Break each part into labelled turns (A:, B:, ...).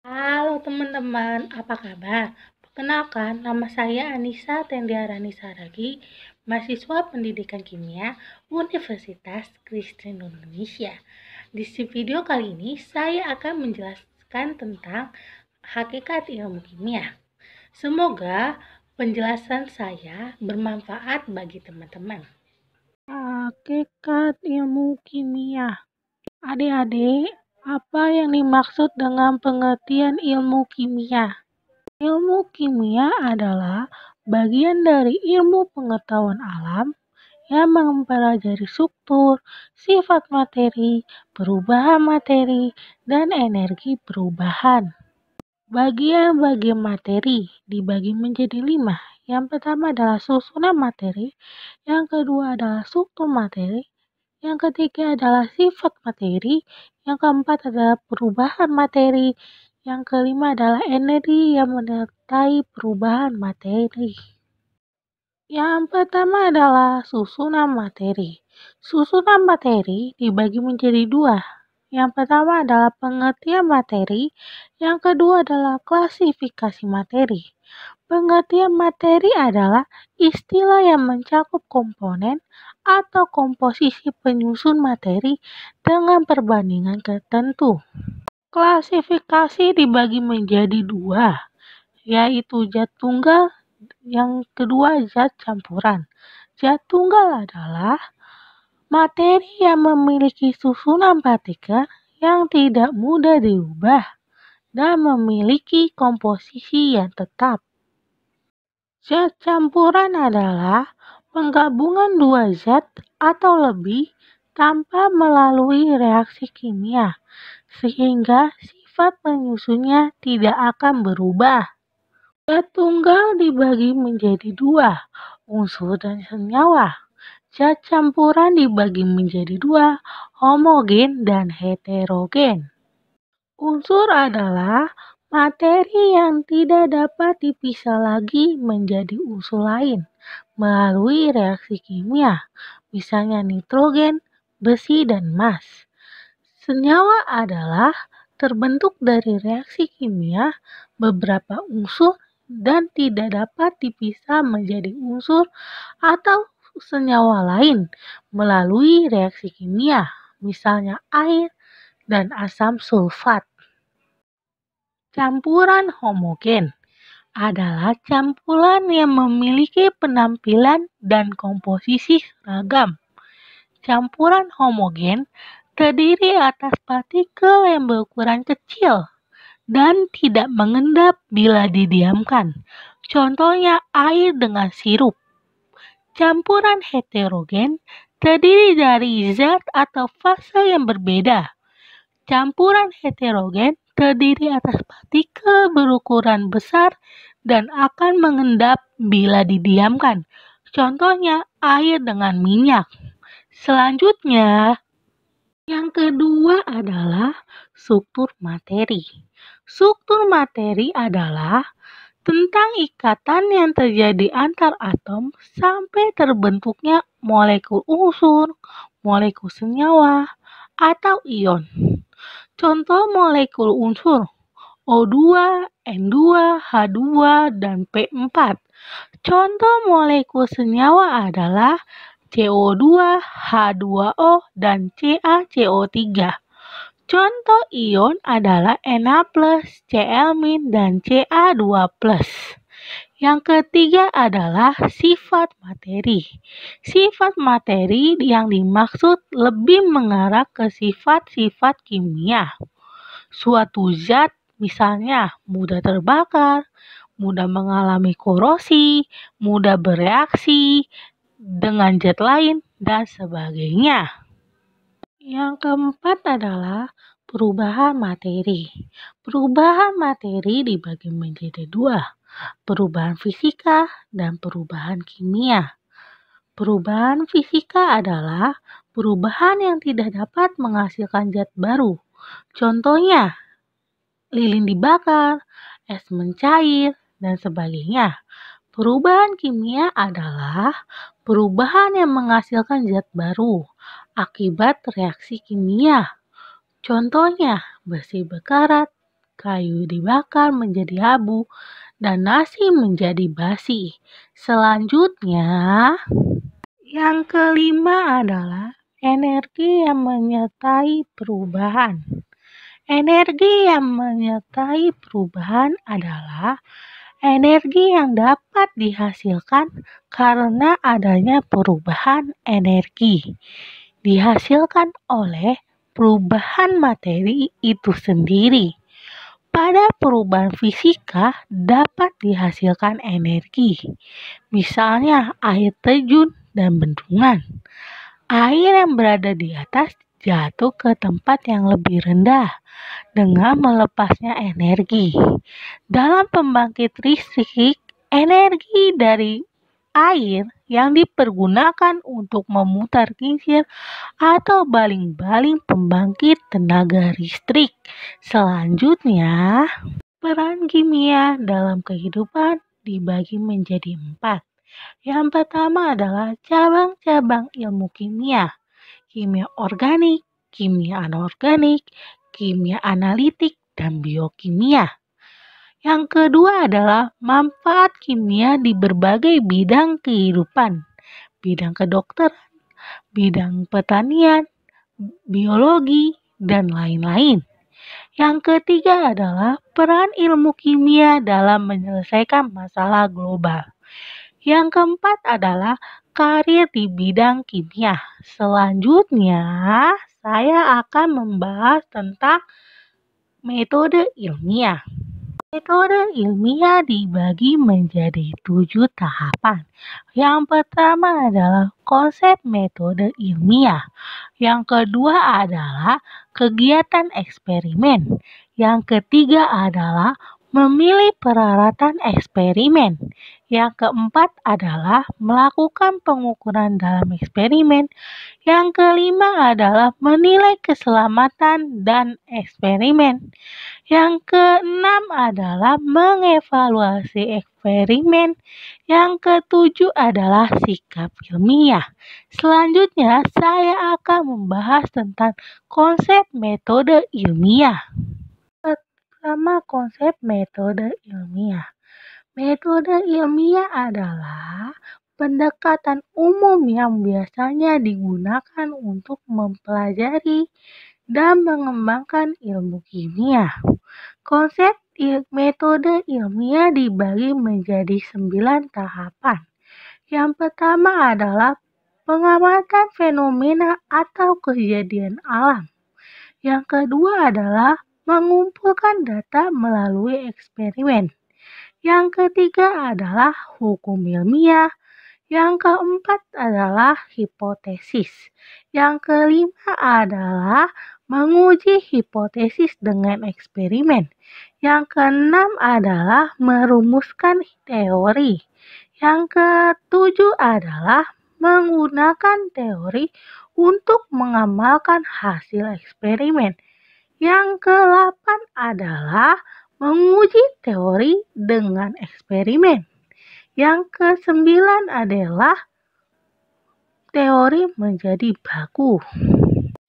A: Halo teman-teman, apa kabar? Perkenalkan, nama saya Anissa Tendiarani Saragi, mahasiswa Pendidikan Kimia Universitas Kristen Indonesia. Di video kali ini, saya akan menjelaskan tentang hakikat ilmu kimia. Semoga penjelasan saya bermanfaat bagi teman-teman. Hakikat ilmu kimia. Adik-adik, apa yang dimaksud dengan pengertian ilmu kimia? Ilmu kimia adalah bagian dari ilmu pengetahuan alam yang mempelajari struktur, sifat materi, perubahan materi, dan energi perubahan. Bagian-bagian materi dibagi menjadi 5. Yang pertama adalah susunan materi, yang kedua adalah struktur materi, yang ketiga adalah sifat materi, yang keempat adalah perubahan materi, yang kelima adalah energi yang menyertai perubahan materi. Yang pertama adalah susunan materi. Susunan materi dibagi menjadi 2. Yang pertama adalah pengertian materi, yang kedua adalah klasifikasi materi. Pengertian materi adalah istilah yang mencakup komponen atau komposisi penyusun materi dengan perbandingan tertentu. Klasifikasi dibagi menjadi 2, yaitu zat tunggal, yang kedua zat campuran. Zat tunggal adalah materi yang memiliki susunan partikel yang tidak mudah diubah dan memiliki komposisi yang tetap. Zat campuran adalah penggabungan 2 zat atau lebih tanpa melalui reaksi kimia, sehingga sifat penyusunnya tidak akan berubah. Zat tunggal dibagi menjadi 2, unsur dan senyawa. Zat campuran dibagi menjadi 2, homogen dan heterogen. Unsur adalah materi yang tidak dapat dipisah lagi menjadi unsur lain melalui reaksi kimia, misalnya nitrogen, besi, dan emas. Senyawa adalah terbentuk dari reaksi kimia beberapa unsur dan tidak dapat dipisah menjadi unsur atau senyawa lain melalui reaksi kimia, misalnya air dan asam sulfat. Campuran homogen adalah campuran yang memiliki penampilan dan komposisi seragam. Campuran homogen terdiri atas partikel yang berukuran kecil dan tidak mengendap bila didiamkan. Contohnya air dengan sirup. Campuran heterogen terdiri dari zat atau fase yang berbeda. Campuran heterogen terdiri atas partikel berukuran besar dan akan mengendap bila didiamkan. Contohnya air dengan minyak. Selanjutnya, yang kedua adalah struktur materi. Struktur materi adalah tentang ikatan yang terjadi antar atom sampai terbentuknya molekul unsur, molekul senyawa, atau ion. Contoh molekul unsur O2, N2, H2, dan P4. Contoh molekul senyawa adalah CO2, H2O, dan CaCO3. Contoh ion adalah Na+, Cl-, dan Ca2+. Yang ketiga adalah sifat materi. Sifat materi yang dimaksud lebih mengarah ke sifat-sifat kimia. Suatu zat misalnya mudah terbakar, mudah mengalami korosi, mudah bereaksi dengan zat lain, dan sebagainya. Yang keempat adalah perubahan materi. Perubahan materi dibagi menjadi 2, perubahan fisika dan perubahan kimia. Perubahan fisika adalah perubahan yang tidak dapat menghasilkan zat baru. Contohnya, lilin dibakar, es mencair, dan sebagainya. Perubahan kimia adalah perubahan yang menghasilkan zat baru akibat reaksi kimia. Contohnya, besi berkarat, kayu dibakar menjadi abu, dan nasi menjadi basi. Selanjutnya, yang kelima adalah energi yang menyertai perubahan. Energi yang menyertai perubahan adalah energi yang dapat dihasilkan karena adanya perubahan energi. Dihasilkan oleh perubahan materi itu sendiri. Pada perubahan fisika dapat dihasilkan energi, misalnya air terjun dan bendungan. Air yang berada di atas jatuh ke tempat yang lebih rendah dengan melepasnya energi. Dalam pembangkit listrik, energi dari air yang dipergunakan untuk memutar kincir atau baling-baling pembangkit tenaga listrik. Selanjutnya, peran kimia dalam kehidupan dibagi menjadi 4. Yang pertama adalah cabang-cabang ilmu kimia. Kimia organik, kimia anorganik, kimia analitik, dan biokimia. Yang kedua adalah manfaat kimia di berbagai bidang kehidupan, bidang kedokteran, bidang pertanian, biologi, dan lain-lain. Yang ketiga adalah peran ilmu kimia dalam menyelesaikan masalah global. Yang keempat adalah karir di bidang kimia. Selanjutnya, saya akan membahas tentang metode ilmiah. Metode ilmiah dibagi menjadi 7 tahapan. Yang pertama adalah konsep metode ilmiah. Yang kedua adalah kegiatan eksperimen. Yang ketiga adalah memilih peralatan eksperimen. Yang keempat adalah melakukan pengukuran dalam eksperimen. Yang kelima adalah menilai keselamatan dan eksperimen. Yang keenam adalah mengevaluasi eksperimen. Yang ketujuh adalah sikap ilmiah. Selanjutnya, saya akan membahas tentang konsep metode ilmiah. Pertama, konsep metode ilmiah. Metode ilmiah adalah pendekatan umum yang biasanya digunakan untuk mempelajari dan mengembangkan ilmu kimia. Konsep metode ilmiah dibagi menjadi 9 tahapan. Yang pertama adalah pengamatan fenomena atau kejadian alam. Yang kedua adalah mengumpulkan data melalui eksperimen. Yang ketiga adalah hukum ilmiah. Yang keempat adalah hipotesis. Yang kelima adalah menguji hipotesis dengan eksperimen. Yang keenam adalah merumuskan teori. Yang ketujuh adalah menggunakan teori untuk mengamalkan hasil eksperimen. Yang kedelapan adalah menguji teori dengan eksperimen. Yang kesembilan adalah teori menjadi baku.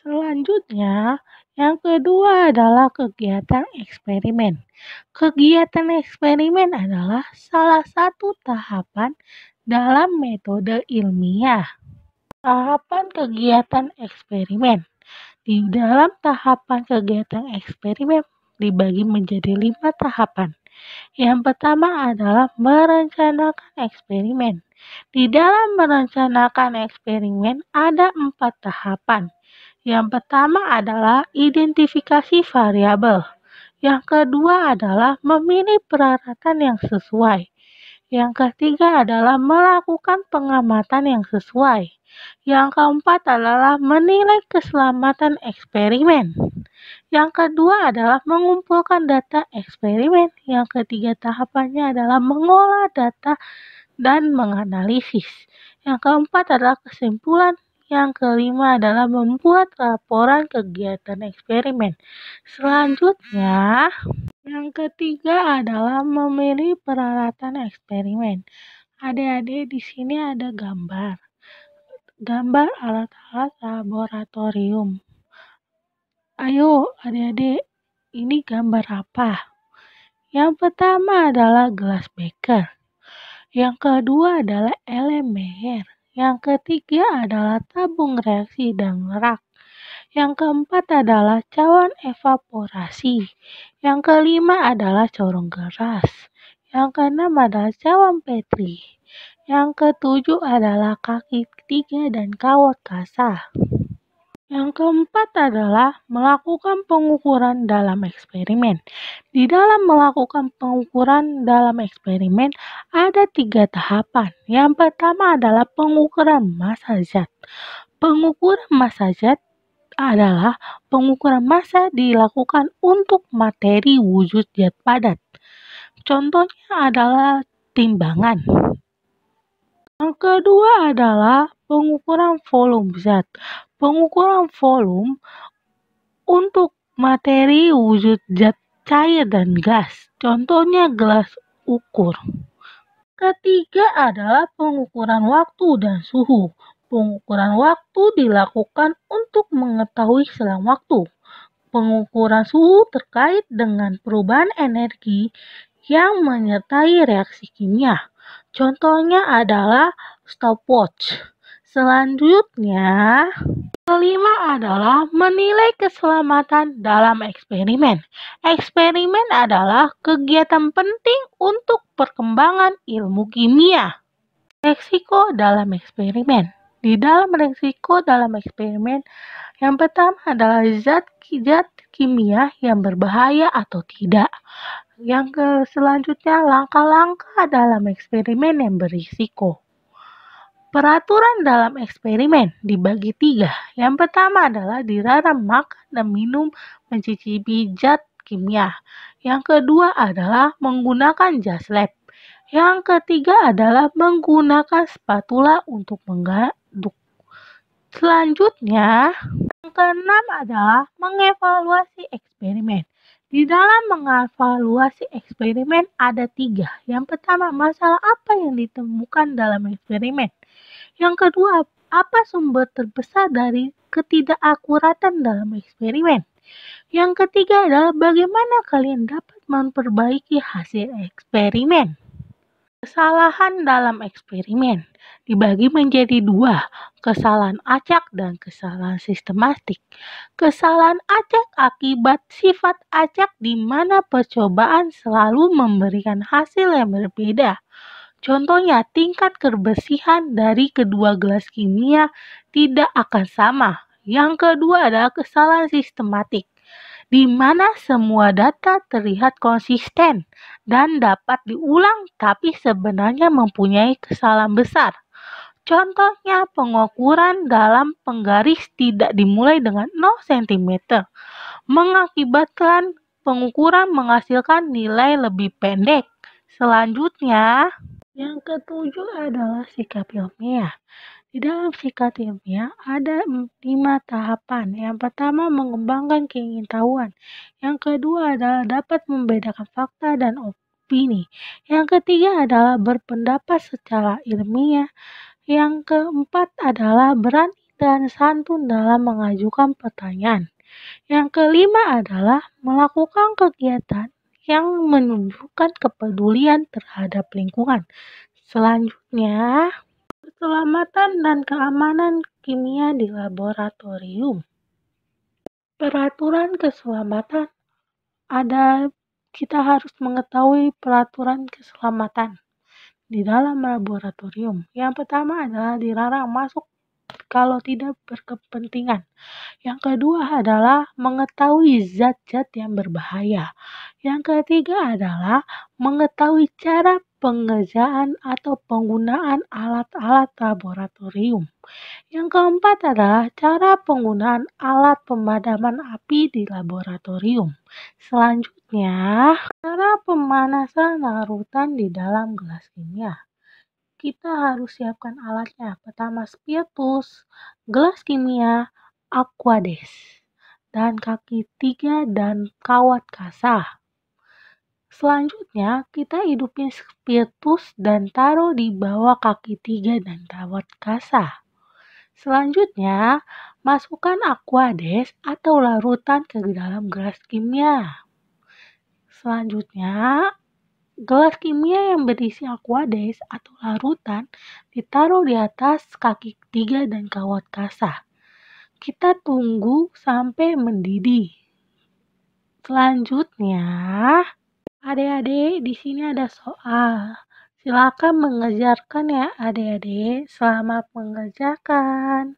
A: Selanjutnya, yang kedua adalah kegiatan eksperimen. Kegiatan eksperimen adalah salah satu tahapan dalam metode ilmiah. Tahapan kegiatan eksperimen. Di dalam tahapan kegiatan eksperimen dibagi menjadi 5 tahapan. Yang pertama adalah merencanakan eksperimen. Di dalam merencanakan eksperimen ada 4 tahapan. Yang pertama adalah identifikasi variabel. Yang kedua adalah memilih peralatan yang sesuai. Yang ketiga adalah melakukan pengamatan yang sesuai. Yang keempat adalah menilai keselamatan eksperimen. Yang kedua adalah mengumpulkan data eksperimen. Yang ketiga tahapannya adalah mengolah data dan menganalisis. Yang keempat adalah kesimpulan. Yang kelima adalah membuat laporan kegiatan eksperimen. Selanjutnya, yang ketiga adalah memilih peralatan eksperimen. Adik-adik, di sini ada gambar alat-alat laboratorium. Ayo adik-adik, ini gambar apa? Yang pertama adalah gelas beker. Yang kedua adalah elemer. Yang ketiga adalah tabung reaksi dan lerak. Yang keempat adalah cawan evaporasi. Yang kelima adalah corong keras. Yang keenam adalah cawan Petri. Yang ketujuh adalah kaki tiga dan kawat kasar. Yang keempat adalah melakukan pengukuran dalam eksperimen. Di dalam melakukan pengukuran dalam eksperimen ada 3 tahapan. Yang pertama adalah pengukuran massa zat. Pengukuran massa zat adalah pengukuran massa dilakukan untuk materi wujud zat padat. Contohnya adalah timbangan. Yang kedua adalah pengukuran volume zat. Pengukuran volume untuk materi wujud zat cair dan gas. Contohnya gelas ukur. Ketiga adalah pengukuran waktu dan suhu. Pengukuran waktu dilakukan untuk mengetahui selang waktu. Pengukuran suhu terkait dengan perubahan energi yang menyertai reaksi kimia. Contohnya adalah stopwatch. Selanjutnya, kelima adalah menilai keselamatan dalam eksperimen. Eksperimen adalah kegiatan penting untuk perkembangan ilmu kimia. Resiko dalam eksperimen. Di dalam resiko dalam eksperimen, yang pertama adalah zat kimia yang berbahaya atau tidak. Yang selanjutnya, langkah-langkah dalam eksperimen yang berisiko. Peraturan dalam eksperimen dibagi 3. Yang pertama adalah dilarang makan dan minum mencicipi zat kimia. Yang kedua adalah menggunakan jas lab. Yang ketiga adalah menggunakan spatula untuk mengaduk. Selanjutnya, yang keenam adalah mengevaluasi eksperimen. Di dalam mengevaluasi eksperimen ada 3. Yang pertama, masalah apa yang ditemukan dalam eksperimen. Yang kedua, apa sumber terbesar dari ketidakakuratan dalam eksperimen. Yang ketiga adalah bagaimana kalian dapat memperbaiki hasil eksperimen. Kesalahan dalam eksperimen dibagi menjadi 2, kesalahan acak dan kesalahan sistematik. Kesalahan acak akibat sifat acak di mana percobaan selalu memberikan hasil yang berbeda. Contohnya, tingkat kebersihan dari kedua gelas kimia tidak akan sama. Yang kedua adalah kesalahan sistematik, di mana semua data terlihat konsisten dan dapat diulang tapi sebenarnya mempunyai kesalahan besar. Contohnya, pengukuran dalam penggaris tidak dimulai dengan 0 cm, mengakibatkan pengukuran menghasilkan nilai lebih pendek. Selanjutnya, yang ketujuh adalah sikap ilmiah. Di dalam sikap ilmiah ada 5 tahapan. Yang pertama, mengembangkan keingintahuan. Yang kedua adalah dapat membedakan fakta dan opini. Yang ketiga adalah berpendapat secara ilmiah. Yang keempat adalah berani dan santun dalam mengajukan pertanyaan. Yang kelima adalah melakukan kegiatan yang menunjukkan kepedulian terhadap lingkungan. Selanjutnya, keselamatan dan keamanan kimia di laboratorium. Peraturan keselamatan kita harus mengetahui peraturan keselamatan di dalam laboratorium. Yang pertama adalah dilarang masuk kalau tidak berkepentingan. Yang kedua adalah mengetahui zat-zat yang berbahaya. Yang ketiga adalah mengetahui cara pengerjaan atau penggunaan alat-alat laboratorium. Yang keempat adalah cara penggunaan alat pemadaman api di laboratorium. Selanjutnya, cara pemanasan larutan di dalam gelas kimia. Kita harus siapkan alatnya. Pertama, spiritus, gelas kimia, aquades, dan kaki 3 dan kawat kasar. Selanjutnya, kita hidupin spiritus dan taruh di bawah kaki 3 dan kawat kasar. Selanjutnya, masukkan aquades atau larutan ke dalam gelas kimia. Selanjutnya, gelas kimia yang berisi aqueous atau larutan ditaruh di atas kaki ketiga dan kawat kasa. Kita tunggu sampai mendidih. Selanjutnya, adik-adik, di sini ada soal. Silakan mengerjakan ya adik-adik. Selamat mengerjakan.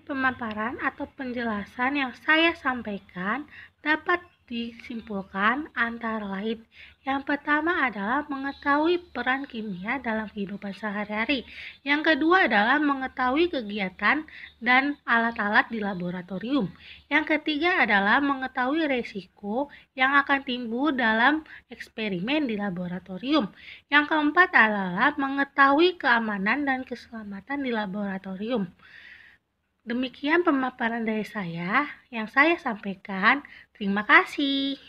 A: Pemaparan atau penjelasan yang saya sampaikan dapat disimpulkan antara lain. Yang pertama adalah mengetahui peran kimia dalam kehidupan sehari-hari. Yang kedua adalah mengetahui kegiatan dan alat-alat di laboratorium. Yang ketiga adalah mengetahui resiko yang akan timbul dalam eksperimen di laboratorium. Yang keempat adalah mengetahui keamanan dan keselamatan di laboratorium. Demikian pemaparan dari saya yang saya sampaikan. Terima kasih.